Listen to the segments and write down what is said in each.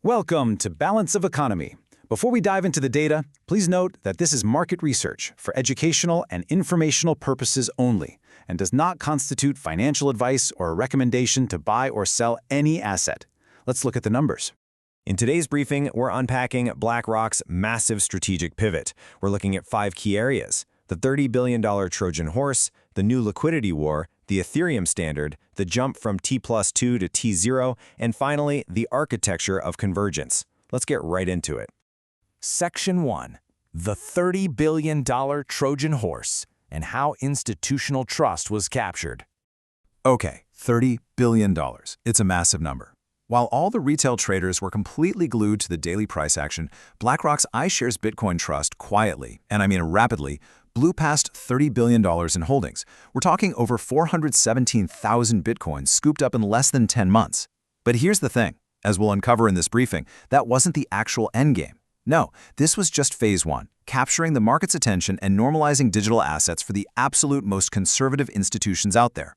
Welcome to Balance of Economy. Before we dive into the data, please note that this is market research for educational and informational purposes only and does not constitute financial advice or a recommendation to buy or sell any asset. Let's look at the numbers. In today's briefing, we're unpacking BlackRock's massive strategic pivot. We're looking at 5 key areas: the $30 billion Trojan Horse, the new Liquidity War, the Ethereum Standard, the jump from T+2 to T0, and finally, the architecture of convergence. Let's get right into it. Section 1. The $30 billion Trojan Horse and how institutional trust was captured. Okay, $30 billion. It's a massive number. While all the retail traders were completely glued to the daily price action, BlackRock's iShares Bitcoin Trust quietly, and I mean rapidly, blew past $30 billion in holdings. We're talking over 417,000 Bitcoins scooped up in less than 10 months. But here's the thing, as we'll uncover in this briefing, that wasn't the actual endgame. No, this was just phase 1, capturing the market's attention and normalizing digital assets for the absolute most conservative institutions out there.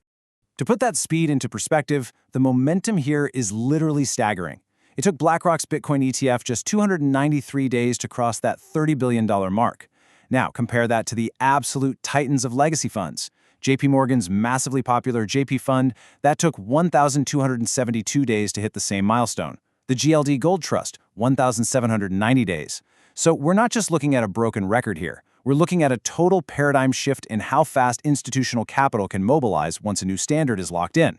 To put that speed into perspective, the momentum here is literally staggering. It took BlackRock's Bitcoin ETF just 293 days to cross that $30 billion mark. Now, compare that to the absolute titans of legacy funds. JPMorgan's massively popular JP Fund, that took 1,272 days to hit the same milestone. The GLD Gold Trust, 1,790 days. So we're not just looking at a broken record here. We're looking at a total paradigm shift in how fast institutional capital can mobilize once a new standard is locked in.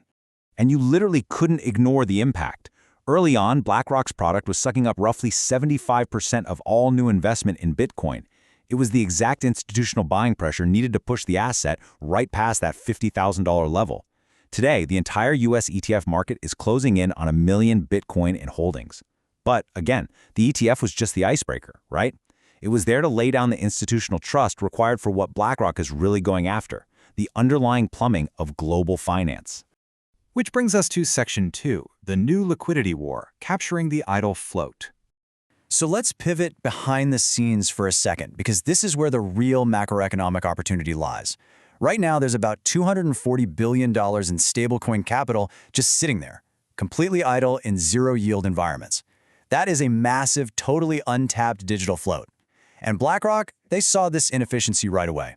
And you literally couldn't ignore the impact. Early on, BlackRock's product was sucking up roughly 75% of all new investment in Bitcoin. It was the exact institutional buying pressure needed to push the asset right past that $50,000 level. Today, the entire US ETF market is closing in on 1 million Bitcoin in holdings. But again, the ETF was just the icebreaker, right? It was there to lay down the institutional trust required for what BlackRock is really going after, the underlying plumbing of global finance. Which brings us to Section 2, the new Liquidity War, capturing the idle float. So let's pivot behind the scenes for a second, because this is where the real macroeconomic opportunity lies. Right now, there's about $240 billion in stablecoin capital just sitting there, completely idle in zero-yield environments. That is a massive, totally untapped digital float. And BlackRock, they saw this inefficiency right away.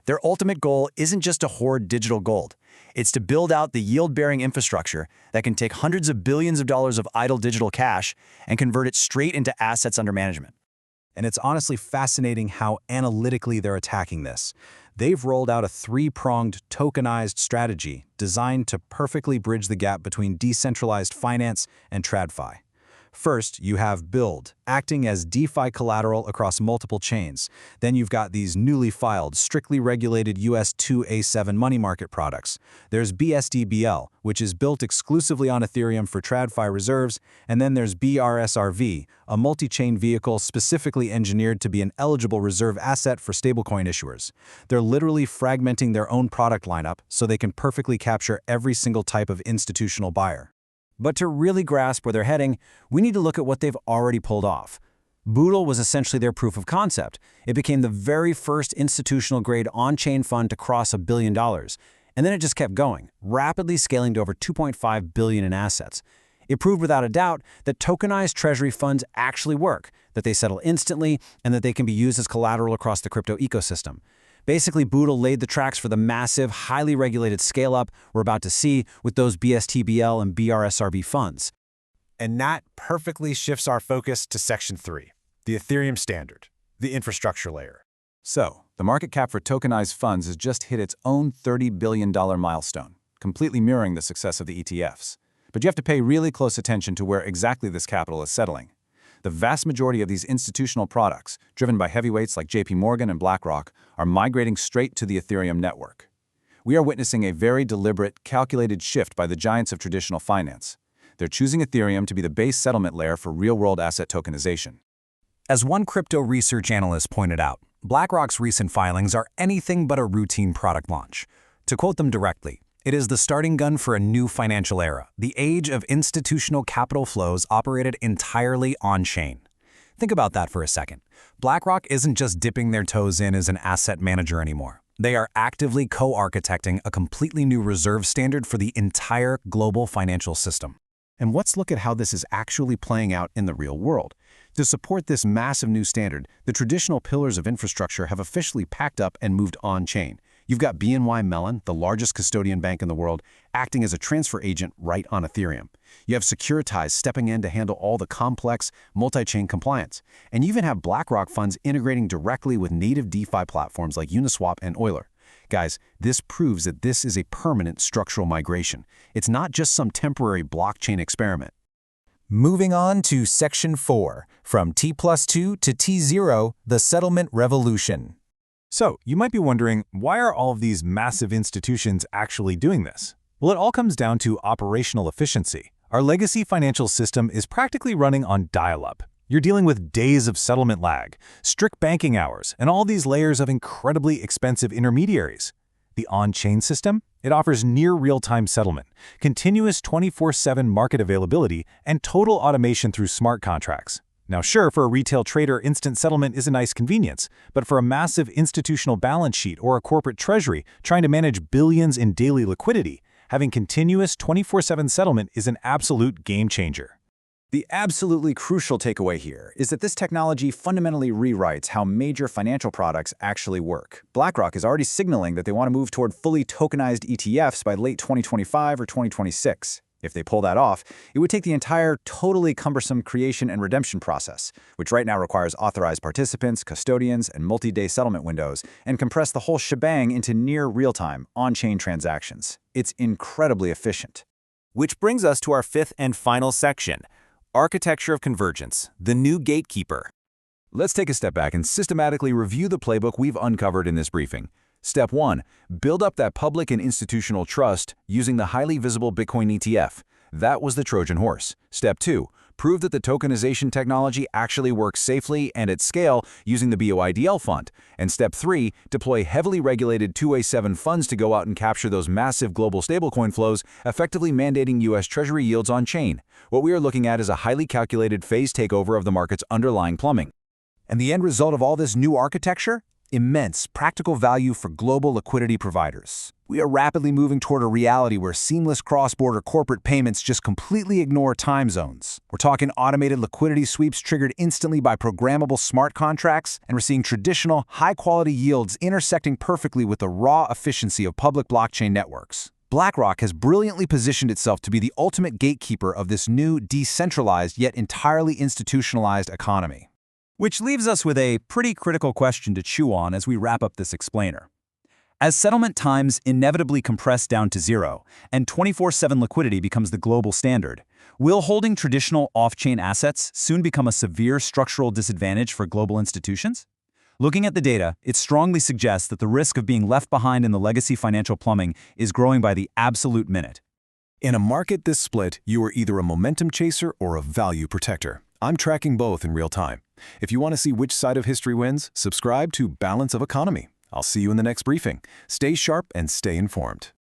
Their ultimate goal isn't just to hoard digital gold. It's to build out the yield-bearing infrastructure that can take hundreds of billions of dollars of idle digital cash and convert it straight into assets under management. And it's honestly fascinating how analytically they're attacking this. They've rolled out a 3-pronged tokenized strategy designed to perfectly bridge the gap between decentralized finance and TradFi. First, you have Build, acting as DeFi collateral across multiple chains. Then you've got these newly filed, strictly regulated US 2A7 money market products. There's BSDBL, which is built exclusively on Ethereum for TradFi reserves. And then there's BRSRV, a multi-chain vehicle specifically engineered to be an eligible reserve asset for stablecoin issuers. They're literally fragmenting their own product lineup so they can perfectly capture every single type of institutional buyer. But to really grasp where they're heading, we need to look at what they've already pulled off. Boodle was essentially their proof of concept. It became the very first institutional-grade on-chain fund to cross $1 billion. And then it just kept going, rapidly scaling to over $2.5 billion in assets. It proved without a doubt that tokenized treasury funds actually work, that they settle instantly, and that they can be used as collateral across the crypto ecosystem. Basically, Boodle laid the tracks for the massive, highly regulated scale-up we're about to see with those BSTBL and BRSRB funds. And that perfectly shifts our focus to Section 3, the Ethereum Standard, the infrastructure layer. So, the market cap for tokenized funds has just hit its own $30 billion milestone, completely mirroring the success of the ETFs. But you have to pay really close attention to where exactly this capital is settling. The vast majority of these institutional products, driven by heavyweights like JPMorgan and BlackRock, are migrating straight to the Ethereum network. We are witnessing a very deliberate, calculated shift by the giants of traditional finance. They're choosing Ethereum to be the base settlement layer for real-world asset tokenization. As one crypto research analyst pointed out, BlackRock's recent filings are anything but a routine product launch. To quote them directly, "It is the starting gun for a new financial era, the age of institutional capital flows operated entirely on-chain." Think about that for a second. BlackRock isn't just dipping their toes in as an asset manager anymore. They are actively co-architecting a completely new reserve standard for the entire global financial system. And let's look at how this is actually playing out in the real world. To support this massive new standard, the traditional pillars of infrastructure have officially packed up and moved on-chain. You've got BNY Mellon, the largest custodian bank in the world, acting as a transfer agent right on Ethereum. You have Securitize stepping in to handle all the complex, multi-chain compliance. And you even have BlackRock funds integrating directly with native DeFi platforms like Uniswap and Euler. Guys, this proves that this is a permanent structural migration. It's not just some temporary blockchain experiment. Moving on to Section 4, from T+2 to T0, the settlement revolution. So, you might be wondering, why are all of these massive institutions actually doing this? Well, it all comes down to operational efficiency. Our legacy financial system is practically running on dial-up. You're dealing with days of settlement lag, strict banking hours, and all these layers of incredibly expensive intermediaries. The on-chain system? It offers near real-time settlement, continuous 24/7 market availability, and total automation through smart contracts. Now sure, for a retail trader, instant settlement is a nice convenience, but for a massive institutional balance sheet or a corporate treasury trying to manage billions in daily liquidity, having continuous 24/7 settlement is an absolute game changer. The absolutely crucial takeaway here is that this technology fundamentally rewrites how major financial products actually work. BlackRock is already signaling that they want to move toward fully tokenized ETFs by late 2025 or 2026. If they pull that off, it would take the entire totally cumbersome creation and redemption process, which right now requires authorized participants, custodians, and multi-day settlement windows, and compress the whole shebang into near real-time, on-chain transactions. It's incredibly efficient. Which brings us to our fifth and final section, Architecture of Convergence, the new gatekeeper. Let's take a step back and systematically review the playbook we've uncovered in this briefing. Step 1. Build up that public and institutional trust using the highly visible Bitcoin ETF. That was the Trojan Horse. Step 2. Prove that the tokenization technology actually works safely and at scale using the BOIDL fund. And Step 3. Deploy heavily regulated 2A7 funds to go out and capture those massive global stablecoin flows, effectively mandating U.S. Treasury yields on-chain. What we are looking at is a highly calculated phased takeover of the market's underlying plumbing. And the end result of all this new architecture? Immense practical value for global liquidity providers. We are rapidly moving toward a reality where seamless cross-border corporate payments just completely ignore time zones. We're talking automated liquidity sweeps triggered instantly by programmable smart contracts, and we're seeing traditional, high-quality yields intersecting perfectly with the raw efficiency of public blockchain networks. BlackRock has brilliantly positioned itself to be the ultimate gatekeeper of this new, decentralized, yet entirely institutionalized economy. Which leaves us with a pretty critical question to chew on as we wrap up this explainer. As settlement times inevitably compress down to zero and 24/7 liquidity becomes the global standard, will holding traditional off-chain assets soon become a severe structural disadvantage for global institutions? Looking at the data, it strongly suggests that the risk of being left behind in the legacy financial plumbing is growing by the absolute minute. In a market this split, you are either a momentum chaser or a value protector. I'm tracking both in real time. If you want to see which side of history wins, subscribe to Balance of Economy. I'll see you in the next briefing. Stay sharp and stay informed.